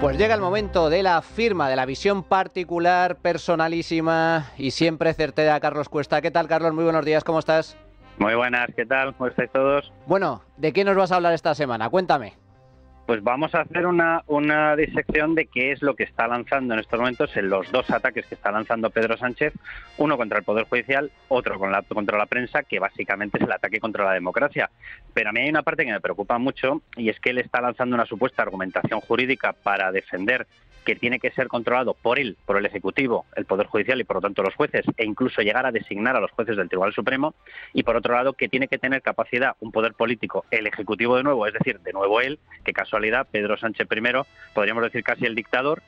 Pues llega el momento de la firma, de la visión particular, personalísima y siempre certera. Carlos Cuesta. ¿Qué tal, Carlos? Muy buenos días, ¿cómo estás? Muy buenas, ¿qué tal? ¿Cómo estáis todos? Bueno, ¿de qué nos vas a hablar esta semana? Cuéntame. Pues vamos a hacer una disección de qué es lo que está lanzando en estos momentos en los dos ataques que está lanzando Pedro Sánchez, uno contra el Poder Judicial, otro contra la prensa, que básicamente es el ataque contra la democracia. Pero a mí hay una parte que me preocupa mucho y es que él está lanzando una supuesta argumentación jurídica para defender que tiene que ser controlado por él, por el Ejecutivo, el Poder Judicial y por lo tanto los jueces, e incluso llegar a designar a los jueces del Tribunal Supremo, y por otro lado que tiene que tener capacidad un poder político, el Ejecutivo de nuevo, es decir, de nuevo él, qué casualidad, Pedro Sánchez primero, podríamos decir casi el dictador,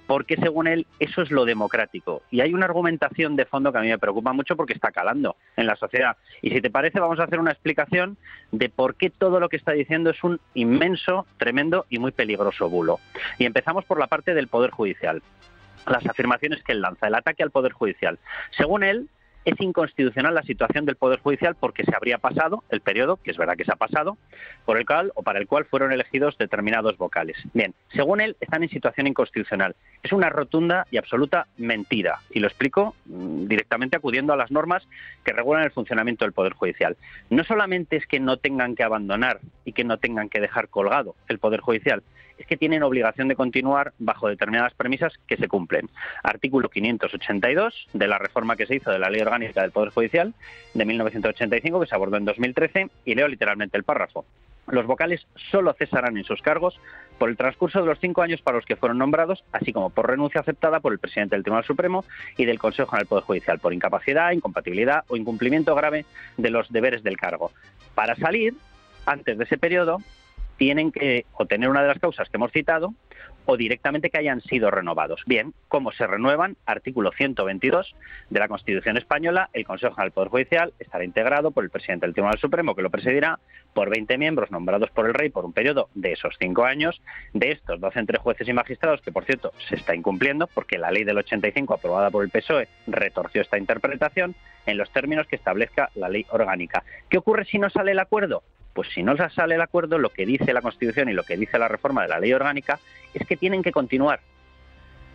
porque según él eso es lo democrático. Y hay una argumentación de fondo que a mí me preocupa mucho porque está calando en la sociedad. Y si te parece vamos a hacer una explicación de por qué todo lo que está diciendo es un inmenso, tremendo y muy peligroso bulo. Y empezamos por la parte del Poder Judicial. Las afirmaciones que él lanza, el ataque al Poder Judicial. Según él, es inconstitucional la situación del Poder Judicial porque se habría pasado el periodo, que es verdad que se ha pasado, por el cual o para el cual fueron elegidos determinados vocales. Bien, según él, están en situación inconstitucional. Es una rotunda y absoluta mentira. Y lo explico directamente acudiendo a las normas que regulan el funcionamiento del Poder Judicial. No solamente es que no tengan que abandonar y que no tengan que dejar colgado el Poder Judicial, es que tienen obligación de continuar bajo determinadas premisas que se cumplen. Artículo 582 de la reforma que se hizo de la Ley Orgánica del Poder Judicial de 1985, que se abordó en 2013, y leo literalmente el párrafo. Los vocales solo cesarán en sus cargos por el transcurso de los 5 años para los que fueron nombrados, así como por renuncia aceptada por el presidente del Tribunal Supremo y del Consejo General del Poder Judicial, por incapacidad, incompatibilidad o incumplimiento grave de los deberes del cargo. Para salir, antes de ese periodo, tienen que o tener una de las causas que hemos citado o directamente que hayan sido renovados. Bien, ¿cómo se renuevan? Artículo 122 de la Constitución Española. El Consejo General del Poder Judicial estará integrado por el presidente del Tribunal Supremo, que lo presidirá, por 20 miembros nombrados por el Rey por un periodo de esos 5 años. De estos, 12 entre jueces y magistrados, que por cierto se está incumpliendo porque la ley del 85 aprobada por el PSOE retorció esta interpretación en los términos que establezca la ley orgánica. ¿Qué ocurre si no sale el acuerdo? Pues si no sale el acuerdo, lo que dice la Constitución y lo que dice la reforma de la ley orgánica es que tienen que continuar.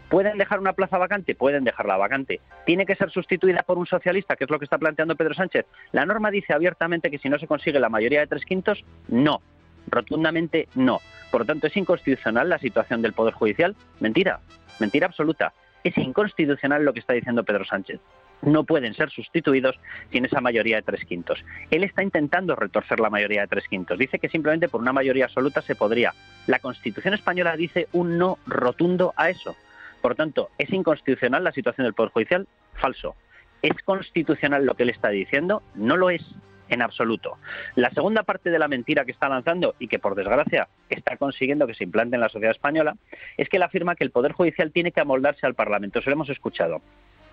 ¿Pueden dejar una plaza vacante? Pueden dejarla vacante. ¿Tiene que ser sustituida por un socialista, que es lo que está planteando Pedro Sánchez? La norma dice abiertamente que si no se consigue la mayoría de 3/5, no. Rotundamente no. Por lo tanto, ¿es inconstitucional la situación del Poder Judicial? Mentira. Mentira absoluta. Es inconstitucional lo que está diciendo Pedro Sánchez. No pueden ser sustituidos sin esa mayoría de 3/5. Él está intentando retorcer la mayoría de 3/5. Dice que simplemente por una mayoría absoluta se podría. La Constitución española dice un no rotundo a eso. Por lo tanto, ¿es inconstitucional la situación del Poder Judicial? Falso. ¿Es constitucional lo que él está diciendo? No lo es en absoluto. La segunda parte de la mentira que está lanzando y que por desgracia está consiguiendo que se implante en la sociedad española es que él afirma que el Poder Judicial tiene que amoldarse al Parlamento. Eso lo hemos escuchado.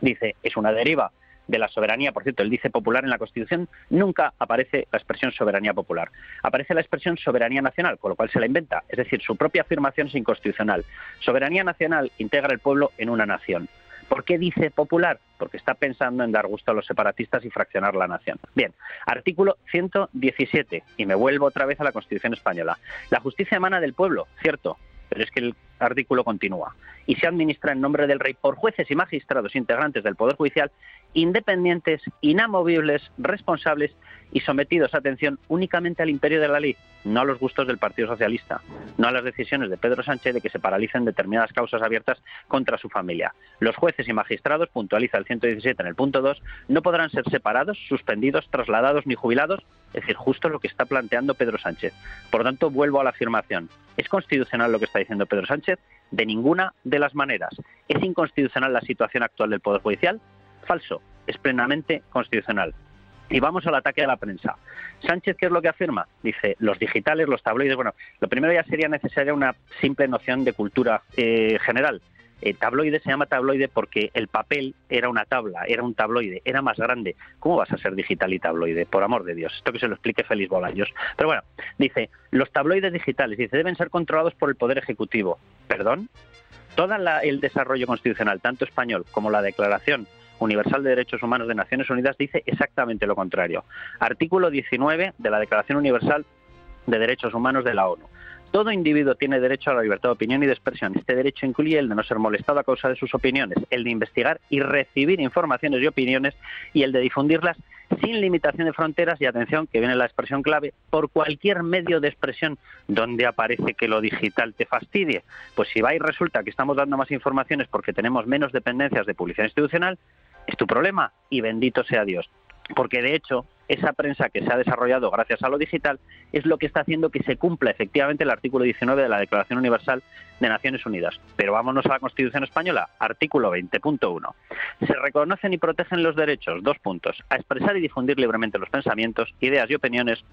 Dice, es una deriva de la soberanía. Por cierto, él dice popular en la Constitución, nunca aparece la expresión soberanía popular. Aparece la expresión soberanía nacional, con lo cual se la inventa. Es decir, su propia afirmación es inconstitucional. Soberanía nacional integra el pueblo en una nación. ¿Por qué dice popular? Porque está pensando en dar gusto a los separatistas y fraccionar la nación. Bien, artículo 117, y me vuelvo otra vez a la Constitución española. La justicia emana del pueblo, cierto, pero es que el artículo continúa. Y se administra en nombre del Rey por jueces y magistrados integrantes del Poder Judicial, independientes, inamovibles, responsables y sometidos, atención, únicamente al imperio de la ley, no a los gustos del Partido Socialista, no a las decisiones de Pedro Sánchez de que se paralicen determinadas causas abiertas contra su familia. Los jueces y magistrados, puntualiza el 117 en el punto 2, no podrán ser separados, suspendidos, trasladados ni jubilados, es decir, justo lo que está planteando Pedro Sánchez. Por lo tanto, vuelvo a la afirmación. ¿Es constitucional lo que está diciendo Pedro Sánchez? De ninguna de las maneras. ¿Es inconstitucional la situación actual del Poder Judicial? Falso. Es plenamente constitucional. Y vamos al ataque a la prensa. Sánchez, ¿qué es lo que afirma? Dice, los digitales, los tabloides. Bueno, lo primero ya sería necesaria una simple noción de cultura general. Tabloide se llama tabloide porque el papel era una tabla, era un tabloide, era más grande. ¿Cómo vas a ser digital y tabloide? Por amor de Dios. Esto que se lo explique Félix Bolaños. Pero bueno, dice, los tabloides digitales, dice, deben ser controlados por el Poder Ejecutivo. ¿Perdón? Todo el desarrollo constitucional, tanto español como la Declaración Universal de Derechos Humanos de Naciones Unidas, dice exactamente lo contrario. Artículo 19 de la Declaración Universal de Derechos Humanos de la ONU. Todo individuo tiene derecho a la libertad de opinión y de expresión. Este derecho incluye el de no ser molestado a causa de sus opiniones, el de investigar y recibir informaciones y opiniones y el de difundirlas sin limitación de fronteras y, atención, que viene la expresión clave, por cualquier medio de expresión. Donde aparece que lo digital te fastidie? Pues si va y resulta que estamos dando más informaciones porque tenemos menos dependencias de publicidad institucional, es tu problema y bendito sea Dios. Porque, de hecho, esa prensa que se ha desarrollado gracias a lo digital es lo que está haciendo que se cumpla efectivamente el artículo 19 de la Declaración Universal de Naciones Unidas. Pero vámonos a la Constitución española, artículo 20.1. Se reconocen y protegen los derechos, 2 puntos, a expresar y difundir libremente los pensamientos, ideas y opiniones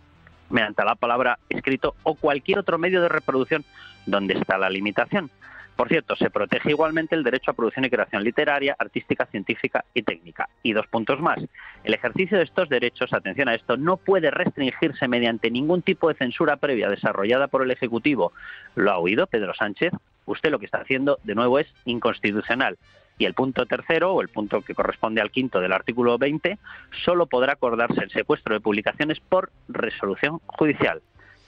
mediante la palabra, escrito o cualquier otro medio de reproducción. ¿Dónde está la limitación? Por cierto, se protege igualmente el derecho a producción y creación literaria, artística, científica y técnica. Y 2 puntos más. El ejercicio de estos derechos, atención a esto, no puede restringirse mediante ningún tipo de censura previa desarrollada por el Ejecutivo. ¿Lo ha oído Pedro Sánchez? Usted lo que está haciendo, de nuevo, es inconstitucional. Y el punto tercero, o el punto que corresponde al quinto del artículo 20, solo podrá acordarse el secuestro de publicaciones por resolución judicial.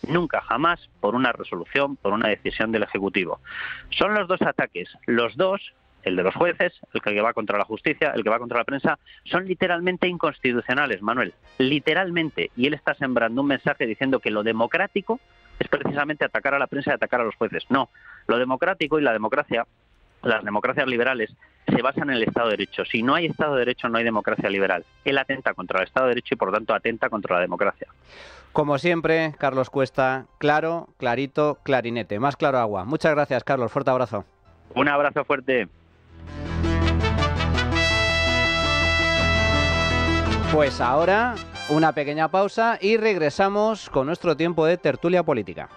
Nunca jamás por una resolución, por una decisión del Ejecutivo. Son los 2 ataques, los 2, el de los jueces, el que va contra la justicia, el que va contra la prensa, son literalmente inconstitucionales, Manuel, literalmente. Y él está sembrando un mensaje diciendo que lo democrático es precisamente atacar a la prensa y atacar a los jueces. No, lo democrático y la democracia, las democracias liberales, se basan en el Estado de Derecho. Si no hay Estado de Derecho, no hay democracia liberal. Él atenta contra el Estado de Derecho y, por tanto, atenta contra la democracia. Como siempre, Carlos Cuesta, claro, clarito, clarinete. Más claro agua. Muchas gracias, Carlos. Fuerte abrazo. Un abrazo fuerte. Pues ahora, una pequeña pausa y regresamos con nuestro tiempo de tertulia política.